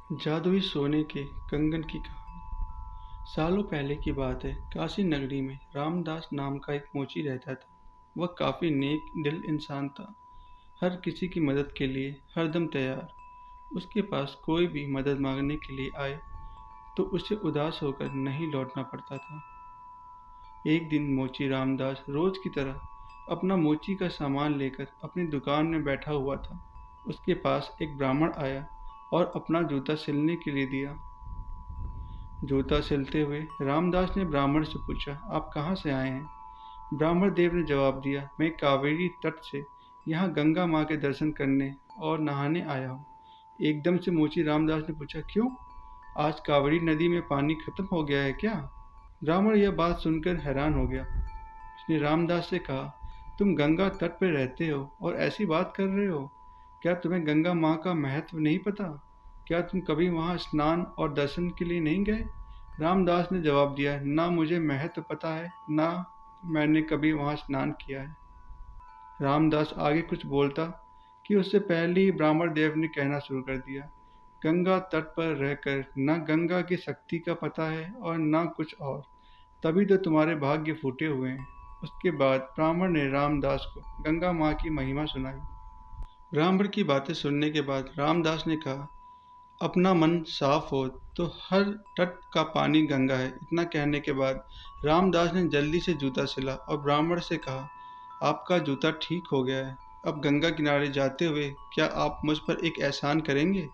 जादुई सोने के कंगन की कहानी। सालों पहले की बात है। काशी नगरी में रामदास नाम का एक मोची रहता था। वह काफी नेक दिल इंसान था। हर किसी की मदद के लिए हरदम तैयार। उसके पास कोई भी मदद मांगने के लिए आए तो उसे उदास होकर नहीं लौटना पड़ता था। एक दिन मोची रामदास रोज की तरह अपना मोची का सामान लेकर अपनी दुकान में बैठा हुआ था। उसके पास एक ब्राह्मण आया और अपना जूता सिलने के लिए दिया। जूता सिलते हुए रामदास ने ब्राह्मण से पूछा, आप कहाँ से आए हैं? ब्राह्मण देव ने जवाब दिया, मैं कावेरी तट से यहाँ गंगा माँ के दर्शन करने और नहाने आया हूँ। एकदम से मोची रामदास ने पूछा, क्यों? आज कावेरी नदी में पानी खत्म हो गया है क्या? ब्राह्मण यह बात सुनकर हैरान हो गया। उसने रामदास से कहा, तुम गंगा तट पर रहते हो और ऐसी बात कर रहे हो? क्या तुम्हें गंगा माँ का महत्व नहीं पता? क्या तुम कभी वहाँ स्नान और दर्शन के लिए नहीं गए? रामदास ने जवाब दिया, ना मुझे महत्व पता है, ना मैंने कभी वहाँ स्नान किया है। रामदास आगे कुछ बोलता कि उससे पहले ही ब्राह्मण देव ने कहना शुरू कर दिया, गंगा तट पर रहकर न गंगा की शक्ति का पता है और न कुछ और, तभी तो तुम्हारे भाग्य फूटे हुए हैं। उसके बाद ब्राह्मण ने रामदास को गंगा माँ की महिमा सुनाई। ब्राह्मण की बातें सुनने के बाद रामदास ने कहा, अपना मन साफ हो तो हर तट का पानी गंगा है। इतना कहने के बाद रामदास ने जल्दी से जूता सिला और ब्राह्मण से कहा, आपका जूता ठीक हो गया है। अब गंगा किनारे जाते हुए क्या आप मुझ पर एक एहसान करेंगे?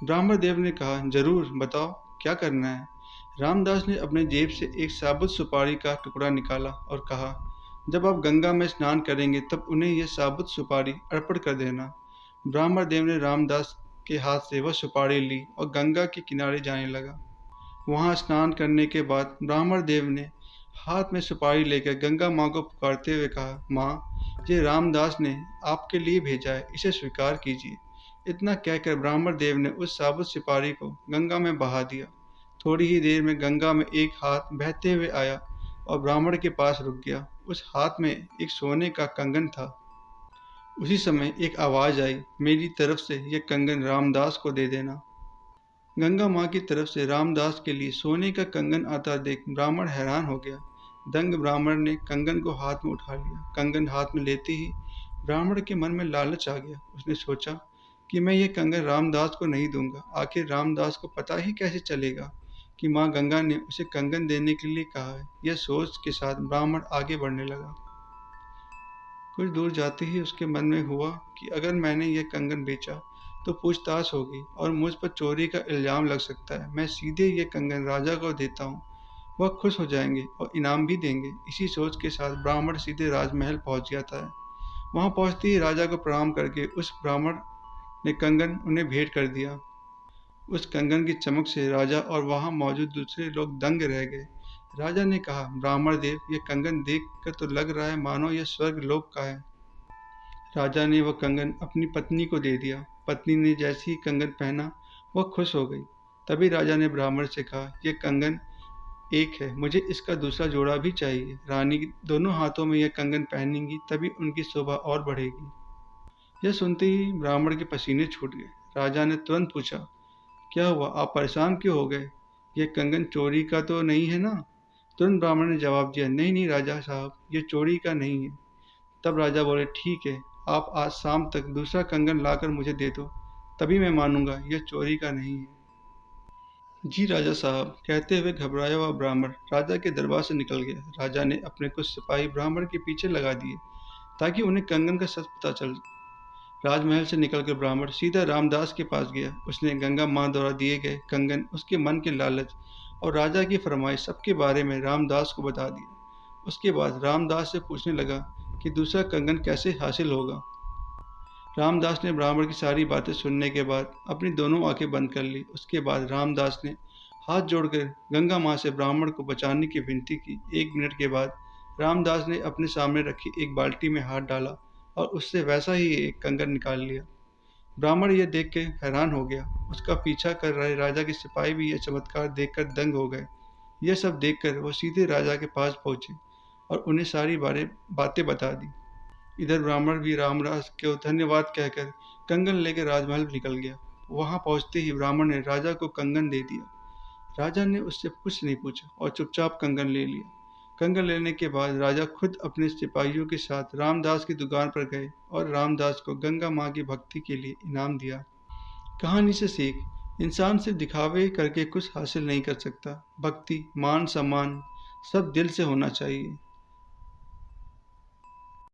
ब्राह्मण देव ने कहा, जरूर, बताओ क्या करना है। रामदास ने अपने जेब से एक साबुत सुपारी का टुकड़ा निकाला और कहा, जब आप गंगा में स्नान करेंगे तब उन्हें यह साबुत सुपारी अर्पण कर देना। ब्राह्मण देव ने रामदास के हाथ से वह सुपारी ली और गंगा के किनारे जाने लगा। वहां स्नान करने के बाद ब्राह्मण देव ने हाथ में सुपारी लेकर गंगा माँ को पुकारते हुए कहा, माँ, ये रामदास ने आपके लिए भेजा है, इसे स्वीकार कीजिए। इतना कहकर ब्राह्मण देव ने उस साबुत सुपारी को गंगा में बहा दिया। थोड़ी ही देर में गंगा में एक हाथ बहते हुए आया और ब्राह्मण के पास रुक गया। उस हाथ में एक सोने का कंगन था। उसी समय एक आवाज आई, मेरी तरफ से यह कंगन रामदास को दे देना। गंगा माँ की तरफ से रामदास के लिए सोने का कंगन आता देख ब्राह्मण हैरान हो गया। दंग ब्राह्मण ने कंगन को हाथ में उठा लिया। कंगन हाथ में लेते ही ब्राह्मण के मन में लालच आ गया। उसने सोचा कि मैं ये कंगन रामदास को नहीं दूंगा। आखिर रामदास को पता ही कैसे चलेगा कि माँ गंगा ने उसे कंगन देने के लिए कहा है। यह सोच के साथ ब्राह्मण आगे बढ़ने लगा। कुछ दूर जाते ही उसके मन में हुआ कि अगर मैंने यह कंगन बेचा तो पूछताछ होगी और मुझ पर चोरी का इल्जाम लग सकता है। मैं सीधे ये कंगन राजा को देता हूँ, वह खुश हो जाएंगे और इनाम भी देंगे। इसी सोच के साथ ब्राह्मण सीधे राजमहल पहुंच जाता है। वहां पहुंचते ही राजा को प्रणाम करके उस ब्राह्मण ने कंगन उन्हें भेंट कर दिया। उस कंगन की चमक से राजा और वहां मौजूद दूसरे लोग दंग रह गए। राजा ने कहा, ब्राह्मण देव, यह कंगन देख कर तो लग रहा है मानो यह स्वर्ग लोक का है। राजा ने वह कंगन अपनी पत्नी को दे दिया। पत्नी ने जैसे ही कंगन पहना वह खुश हो गई। तभी राजा ने ब्राह्मण से कहा, यह कंगन एक है, मुझे इसका दूसरा जोड़ा भी चाहिए। रानी दोनों हाथों में यह कंगन पहनेंगी तभी उनकी शोभा और बढ़ेगी। यह सुनते ही ब्राह्मण के पसीने छूट गए। राजा ने तुरंत पूछा, क्या हुआ, आप परेशान क्यों हो गए? यह कंगन चोरी का तो नहीं है ना? तुरंत ब्राह्मण ने जवाब दिया, नहीं नहीं राजा साहब, यह चोरी का नहीं है। तब राजा बोले, ठीक है, आप आज शाम तक दूसरा कंगन लाकर मुझे दे दो, तभी मैं मानूंगा यह चोरी का नहीं है। जी राजा साहब, कहते हुए घबराया हुआ ब्राह्मण राजा के दरबार से निकल गया। राजा ने अपने कुछ सिपाही ब्राह्मण के पीछे लगा दिए ताकि उन्हें कंगन का सच पता चल। राजमहल से निकलकर ब्राह्मण सीधा रामदास के पास गया। उसने गंगा माँ द्वारा दिए गए कंगन, उसके मन के लालच और राजा की फरमाइश सबके बारे में रामदास को बता दिया। उसके बाद रामदास से पूछने लगा कि दूसरा कंगन कैसे हासिल होगा। रामदास ने ब्राह्मण की सारी बातें सुनने के बाद अपनी दोनों आंखें बंद कर ली। उसके बाद रामदास ने हाथ जोड़कर गंगा माँ से ब्राह्मण को बचाने की विनती की। 1 मिनट के बाद रामदास ने अपने सामने रखी एक बाल्टी में हाथ डाला और उससे वैसा ही एक कंगन निकाल लिया। ब्राह्मण यह देख के हैरान हो गया। उसका पीछा कर रहे राजा के सिपाही भी यह चमत्कार देखकर दंग हो गए। यह सब देखकर वो सीधे राजा के पास पहुंचे और उन्हें सारी बातें बता दी। इधर ब्राह्मण भी रामदास को धन्यवाद कहकर कंगन लेकर राजमहल निकल गया। वहां पहुंचते ही ब्राह्मण ने राजा को कंगन दे दिया। राजा ने उससे कुछ नहीं पूछा और चुपचाप कंगन ले लिया। कंगन लेने के बाद राजा खुद अपने सिपाहियों के साथ रामदास की दुकान पर गए और रामदास को गंगा माँ की भक्ति के लिए इनाम दिया। कहानी से सीख, इंसान सिर्फ दिखावे करके कुछ हासिल नहीं कर सकता। भक्ति, मान सम्मान सब दिल से होना चाहिए।